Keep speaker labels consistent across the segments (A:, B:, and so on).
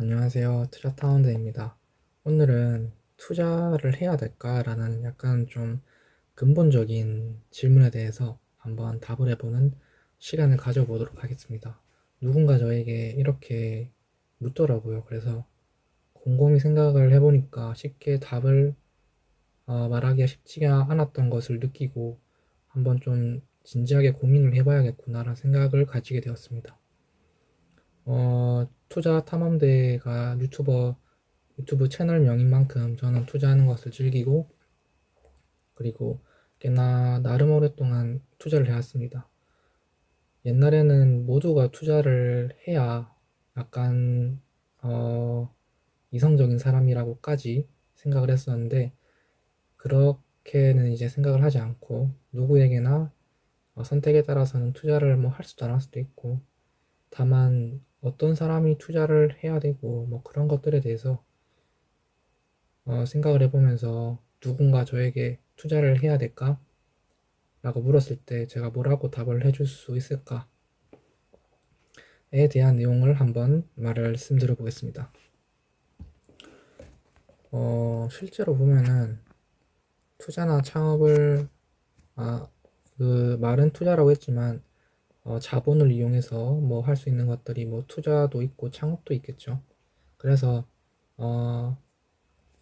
A: 안녕하세요. 투자타운드입니다. 오늘은 투자를 해야 될까라는 약간 좀 근본적인 질문에 대해서 한번 답을 해보는 시간을 가져보도록 하겠습니다. 누군가 저에게 이렇게 묻더라고요. 그래서 곰곰이 생각을 해보니까 쉽게 답을 말하기가 쉽지가 않았던 것을 느끼고 한번 좀 진지하게 고민을 해봐야겠구나라는 생각을 가지게 되었습니다. 투자 탐험대가 유튜브 채널명인 만큼 저는 투자하는 것을 즐기고, 그리고 꽤나 나름 오랫동안 투자를 해왔습니다. 옛날에는 모두가 투자를 해야 약간 이성적인 사람이라고까지 생각을 했었는데, 그렇게는 이제 생각을 하지 않고 누구에게나 선택에 따라서는 투자를 뭐 할 수도 안 할 수도 있고, 다만 어떤 사람이 투자를 해야 되고 뭐 그런 것들에 대해서 생각을 해보면서 누군가 저에게 투자를 해야 될까? 라고 물었을 때 제가 뭐라고 답을 해줄 수 있을까에 대한 내용을 한번 말씀드려 보겠습니다. 실제로 보면은 투자나 창업을, 그 말은 투자라고 했지만 자본을 이용해서 뭐 할 수 있는 것들이 뭐 투자도 있고 창업도 있겠죠. 그래서 어,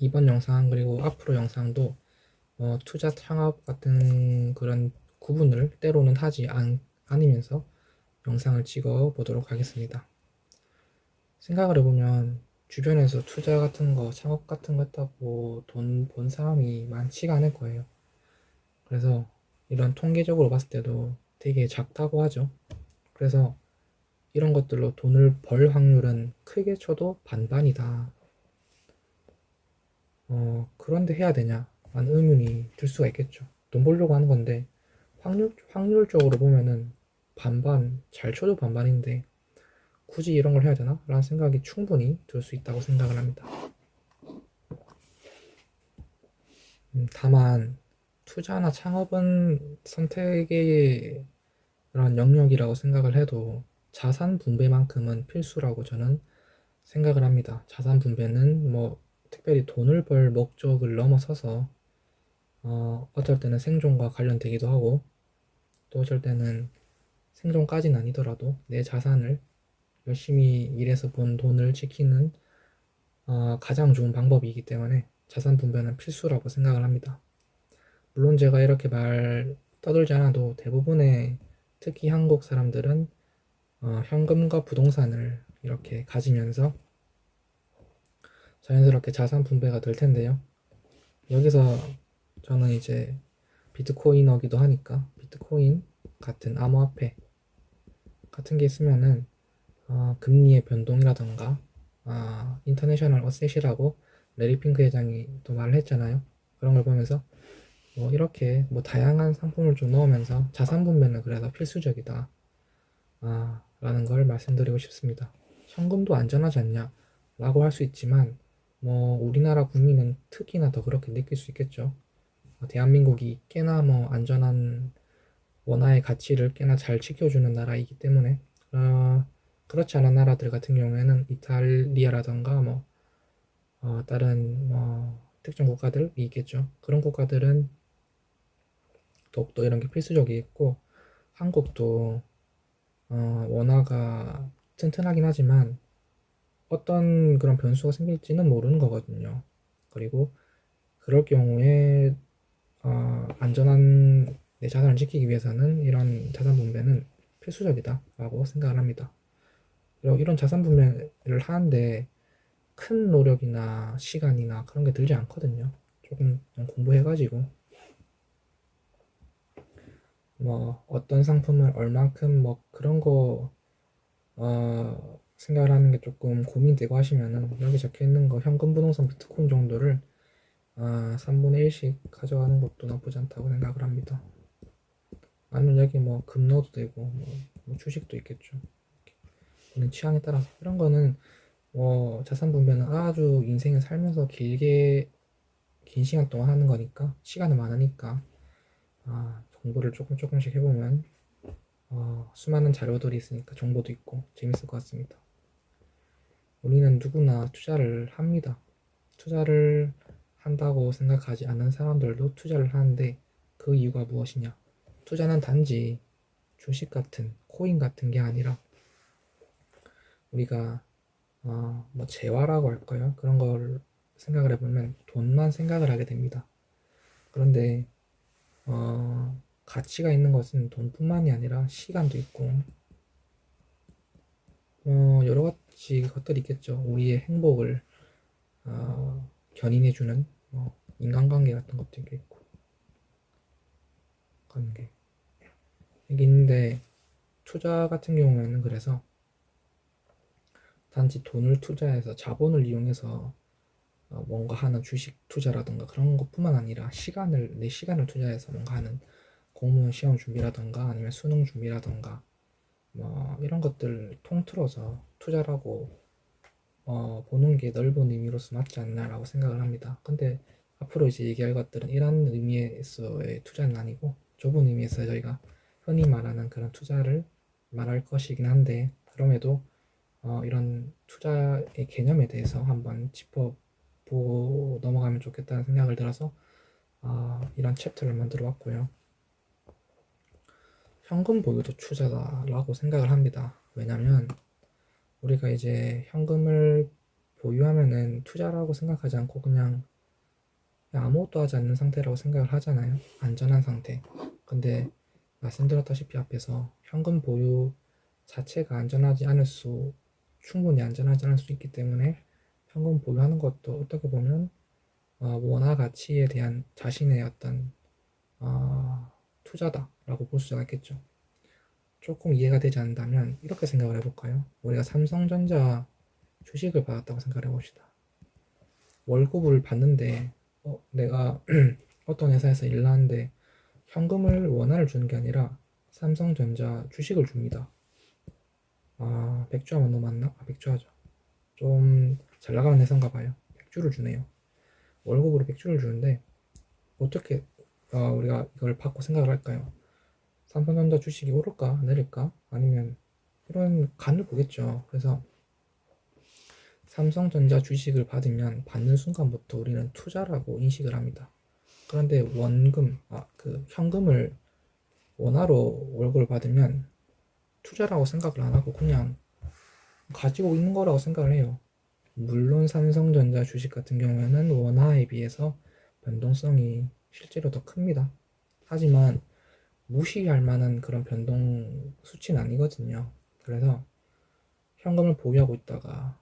A: 이번 영상 그리고 앞으로 영상도 투자 창업 같은 그런 구분을 때로는 않으면서 영상을 찍어 보도록 하겠습니다. 생각을 해보면 주변에서 투자 같은 거, 창업 같은 거 했다고 돈 본 사람이 많지가 않을 거예요. 그래서 이런 통계적으로 봤을 때도 되게 작다고 하죠. 그래서 이런 것들로 돈을 벌 확률은 크게 쳐도 반반이다. 그런데 해야 되냐? 라는 의문이 들 수가 있겠죠. 돈 벌려고 하는 건데, 확률적으로 보면은 반반, 잘 쳐도 반반인데, 굳이 이런 걸 해야 되나? 라는 생각이 충분히 들 수 있다고 생각을 합니다. 다만, 투자나 창업은 선택의 그런 영역이라고 생각을 해도 자산 분배만큼은 필수라고 저는 생각을 합니다. 자산 분배는 뭐, 특별히 돈을 벌 목적을 넘어서서 어쩔 때는 생존과 관련되기도 하고, 또 어쩔 때는 생존까지는 아니더라도 내 자산을 열심히 일해서 번 돈을 지키는 가장 좋은 방법이기 때문에 자산 분배는 필수라고 생각을 합니다. 물론 제가 이렇게 말 떠들지 않아도 대부분의, 특히 한국 사람들은 현금과 부동산을 이렇게 가지면서 자연스럽게 자산 분배가 될 텐데요. 여기서 저는 이제 비트코인어기도 하니까 비트코인 같은 암호화폐 같은 게 있으면은 금리의 변동이라던가 인터내셔널 어셋이라고 레리 핑크 회장이 또 말을 했잖아요. 그런 걸 보면서 뭐 이렇게 뭐 다양한 상품을 좀 넣으면서 자산 분배는 그래서 필수적이다 라는 걸 말씀드리고 싶습니다. 현금도 안전하지 않냐 라고 할 수 있지만, 뭐 우리나라 국민은 특히나 더 그렇게 느낄 수 있겠죠. 대한민국이 꽤나 뭐 안전한 원화의 가치를 꽤나 잘 지켜주는 나라이기 때문에, 그렇지 않은 나라들 같은 경우에는 이탈리아라던가 뭐 다른 특정 국가들이 있겠죠. 그런 국가들은 더욱더 이런 게 필수적이겠고, 한국도 원화가 튼튼하긴 하지만 어떤 그런 변수가 생길지는 모르는 거거든요. 그리고 그럴 경우에 안전한 내 자산을 지키기 위해서는 이런 자산 분배는 필수적이다라고 생각을 합니다. 그리고 이런 자산 분배를 하는데 큰 노력이나 시간이나 그런 게 들지 않거든요. 조금 공부해가지고 뭐 어떤 상품을 얼만큼 뭐 그런 거 생각을 하는 게 조금 고민되고 하시면은, 여기 적혀 있는 거 현금, 부동산, 비트코인 정도를 3분의 1씩 가져가는 것도 나쁘지 않다고 생각을 합니다. 아니면 여기 뭐 금 넣어도 되고 뭐 주식도 있겠죠. 본인 취향에 따라서 이런 거는 자산 분배는 아주 인생을 살면서 길게 긴 시간 동안 하는 거니까, 시간은 많으니까 공부를 조금씩 해보면 수많은 자료들이 있으니까 정보도 있고 재밌을 것 같습니다. 우리는 누구나 투자를 합니다. 투자를 한다고 생각하지 않는 사람들도 투자를 하는데 그 이유가 무엇이냐? 투자는 단지 주식 같은 코인 같은 게 아니라 우리가 뭐 재화라고 할까요? 그런 걸 생각을 해보면 돈만 생각을 하게 됩니다. 그런데 가치가 있는 것은 돈뿐만이 아니라 시간도 있고 여러 가지 것들이 있겠죠. 우리의 행복을 견인해주는 인간관계 같은 것도 있겠고 그런 게 이게 있는데 투자 같은 경우에는 그래서 단지 돈을 투자해서 자본을 이용해서 뭔가 하는 주식 투자라던가 그런 것뿐만 아니라 내 시간을 투자해서 뭔가 하는 공무원 시험 준비라던가 아니면 수능 준비라던가 뭐 이런 것들 통틀어서 투자라고 보는 게 넓은 의미로서 맞지 않나라고 생각을 합니다. 근데 앞으로 이제 얘기할 것들은 이런 의미에서의 투자는 아니고 좁은 의미에서 저희가 흔히 말하는 그런 투자를 말할 것이긴 한데 그럼에도 이런 투자의 개념에 대해서 한번 짚어보고 넘어가면 좋겠다는 생각을 들어서 이런 챕터를 만들어 왔고요. 현금 보유도 투자다라고 생각을 합니다. 왜냐면 우리가 이제 현금을 보유하면은 투자라고 생각하지 않고 그냥 아무것도 하지 않는 상태라고 생각을 하잖아요. 안전한 상태. 근데 말씀드렸다시피 앞에서 현금 보유 자체가 충분히 안전하지 않을 수 있기 때문에 현금 보유하는 것도 어떻게 보면 원화 가치에 대한 자신의 어떤 투자다라고 볼 수가 있겠죠. 조금 이해가 되지 않는다면 이렇게 생각을 해볼까요? 우리가 삼성전자 주식을 받았다고 생각을 해봅시다. 월급을 받는데 내가 어떤 회사에서 일을 하는데 현금을 원화를 주는 게 아니라 삼성전자 주식을 줍니다. 백주하면 너무 맞나? 백주하죠. 좀 잘 나가는 회사인가 봐요. 백주를 주네요. 월급으로 백주를 주는데 어떻게 우리가 이걸 받고 생각을 할까요? 삼성전자 주식이 오를까 내릴까 아니면 이런 간을 보겠죠. 그래서 삼성전자 주식을 받으면 받는 순간부터 우리는 투자라고 인식을 합니다. 그런데 현금을 원화로 월급을 받으면 투자라고 생각을 안 하고 그냥 가지고 있는 거라고 생각을 해요. 물론 삼성전자 주식 같은 경우에는 원화에 비해서 변동성이 실제로 더 큽니다. 하지만 무시할 만한 그런 변동 수치는 아니거든요. 그래서 현금을 보유하고 있다가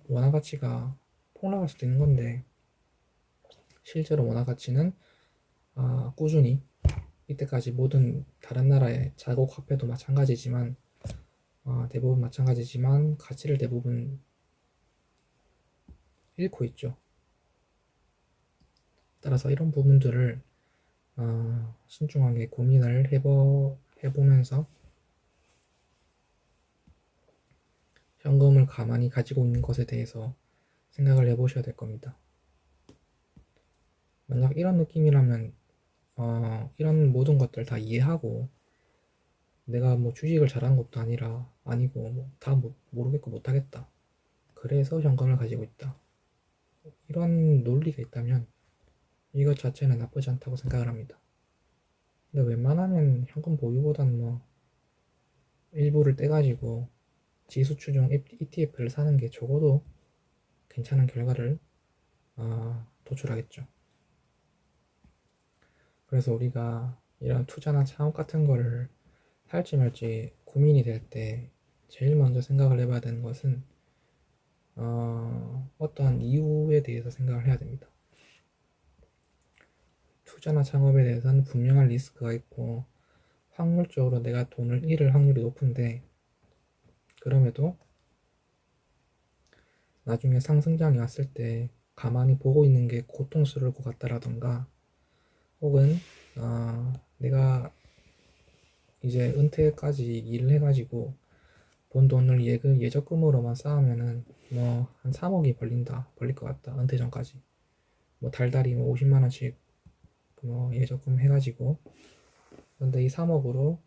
A: 원화 가치가 폭락할 수도 있는 건데 실제로 원화 가치는 꾸준히 이때까지 모든 다른 나라의 자국 화폐도 마찬가지지만 대부분 마찬가지지만 가치를 대부분 잃고 있죠. 따라서 이런 부분들을 신중하게 고민을 해보면서 현금을 가만히 가지고 있는 것에 대해서 생각을 해보셔야 될 겁니다. 만약 이런 느낌이라면 이런 모든 것들 다 이해하고 내가 뭐 주식을 잘하는 것도 아니고 다 모르겠고 못하겠다. 그래서 현금을 가지고 있다. 이런 논리가 있다면 이것 자체는 나쁘지 않다고 생각을 합니다. 근데 웬만하면 현금 보유보다는 뭐 일부를 떼가지고 지수 추종 ETF를 사는 게 적어도 괜찮은 결과를 도출하겠죠. 그래서 우리가 이런 투자나 창업 같은 거를 할지 말지 고민이 될 때 제일 먼저 생각을 해봐야 되는 것은 어떠한 이유에 대해서 생각을 해야 됩니다. 투자나 창업에 대해서는 분명한 리스크가 있고 확률적으로 내가 돈을 잃을 확률이 높은데 그럼에도 나중에 상승장이 왔을 때 가만히 보고 있는 게 고통스러울 것 같다라던가 혹은 내가 이제 은퇴까지 일을 해가지고 번 돈을 예적금으로만 쌓으면은 뭐 한 3억이 벌릴 것 같다. 은퇴 전까지 뭐 달달이 뭐 50만 원씩 뭐 예적금 해가지고 그런데 이 3억을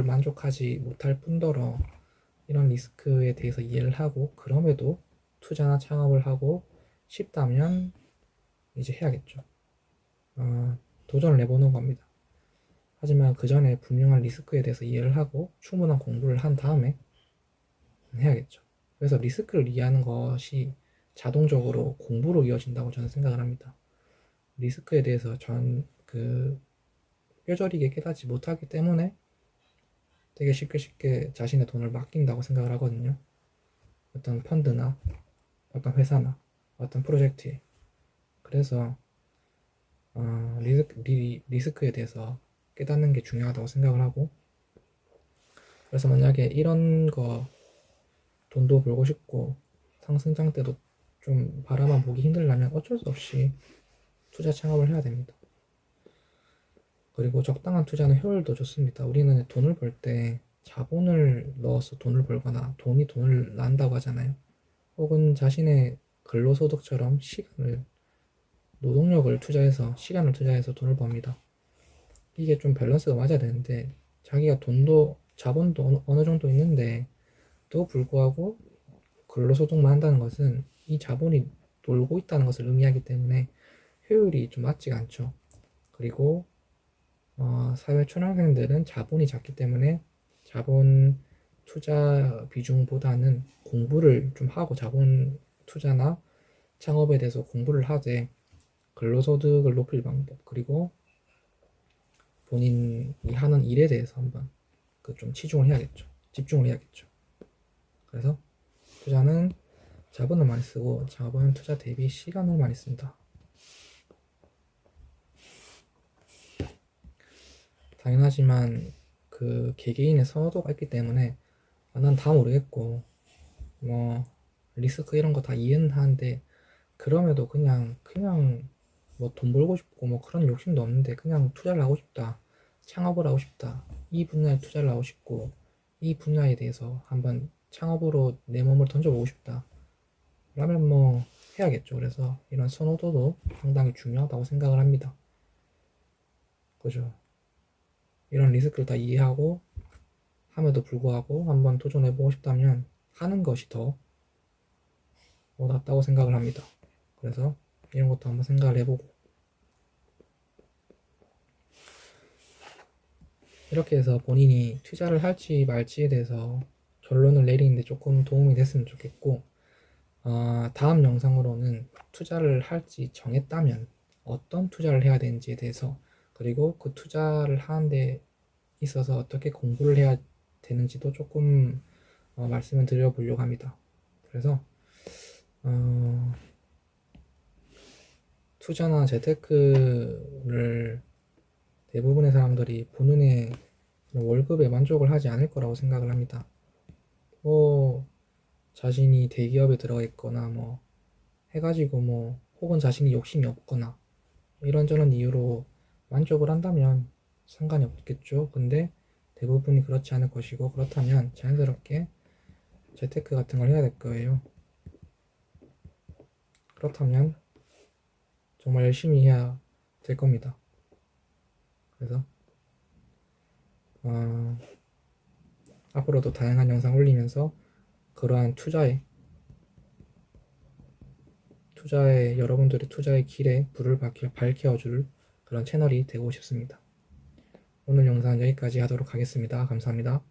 A: 만족하지 못할 뿐더러 이런 리스크에 대해서 이해를 하고 그럼에도 투자나 창업을 하고 싶다면 이제 해야겠죠. 도전을 해보는 겁니다. 하지만 그 전에 분명한 리스크에 대해서 이해를 하고 충분한 공부를 한 다음에 해야겠죠. 그래서 리스크를 이해하는 것이 자동적으로 공부로 이어진다고 저는 생각을 합니다. 리스크에 대해서 뼈저리게 깨닫지 못하기 때문에 되게 쉽게 자신의 돈을 맡긴다고 생각을 하거든요. 어떤 펀드나 어떤 회사나 어떤 프로젝트에. 그래서 리스크에 대해서 깨닫는 게 중요하다고 생각을 하고, 그래서 만약에 이런 거 돈도 벌고 싶고 상승장 때도 좀 바라만 보기 힘들려면 어쩔 수 없이 투자 창업을 해야 됩니다. 그리고 적당한 투자는 효율도 좋습니다. 우리는 돈을 벌 때 자본을 넣어서 돈을 벌거나 돈이 돈을 낳는다고 하잖아요. 혹은 자신의 근로소득처럼 노동력을 투자해서 시간을 투자해서 돈을 법니다. 이게 좀 밸런스가 맞아야 되는데 자기가 자본도 어느 정도 있는데 또 불구하고 근로소득만 한다는 것은 이 자본이 놀고 있다는 것을 의미하기 때문에 효율이 좀 맞지가 않죠. 그리고 사회 초년생들은 자본이 작기 때문에 자본 투자 비중보다는 공부를 좀 하고 자본 투자나 창업에 대해서 공부를 하되 근로소득을 높일 방법, 그리고 본인이 하는 일에 대해서 한번 좀 집중을 해야겠죠. 그래서 투자는 자본을 많이 쓰고 창업은 투자 대비 시간을 많이 씁니다. 당연하지만 그 개개인의 선호도가 있기 때문에 난 다 모르겠고 뭐 리스크 이런 거 다 이해는 하는데 그럼에도 그냥 뭐 돈 벌고 싶고 뭐 그런 욕심도 없는데 그냥 투자를 하고 싶다, 창업을 하고 싶다, 이 분야에 투자를 하고 싶고 이 분야에 대해서 한번 창업으로 내 몸을 던져보고 싶다 라면 뭐 해야겠죠. 그래서 이런 선호도도 상당히 중요하다고 생각을 합니다. 그죠? 이런 리스크를 다 이해하고 함에도 불구하고 한번 도전해보고 싶다면 하는 것이 더 낫다고 생각을 합니다. 그래서 이런 것도 한번 생각을 해보고, 이렇게 해서 본인이 투자를 할지 말지에 대해서 결론을 내리는데 조금 도움이 됐으면 좋겠고, 다음 영상으로는 투자를 할지 정했다면 어떤 투자를 해야 되는지에 대해서, 그리고 그 투자를 하는데 있어서 어떻게 공부를 해야 되는지도 조금 말씀을 드려보려고 합니다. 그래서 투자나 재테크를 대부분의 사람들이 본인의 월급에 만족을 하지 않을 거라고 생각을 합니다. 뭐 자신이 대기업에 들어가 있거나 뭐 해가지고 뭐 혹은 자신이 욕심이 없거나 이런저런 이유로 만족을 한다면 상관이 없겠죠. 근데 대부분이 그렇지 않을 것이고, 그렇다면 자연스럽게 재테크 같은 걸 해야 될 거예요. 그렇다면 정말 열심히 해야 될 겁니다. 그래서 앞으로도 다양한 영상 올리면서 그러한 여러분들의 투자의 길에 불을 밝혀줄 그런 채널이 되고 싶습니다. 오늘 영상은 여기까지 하도록 하겠습니다. 감사합니다.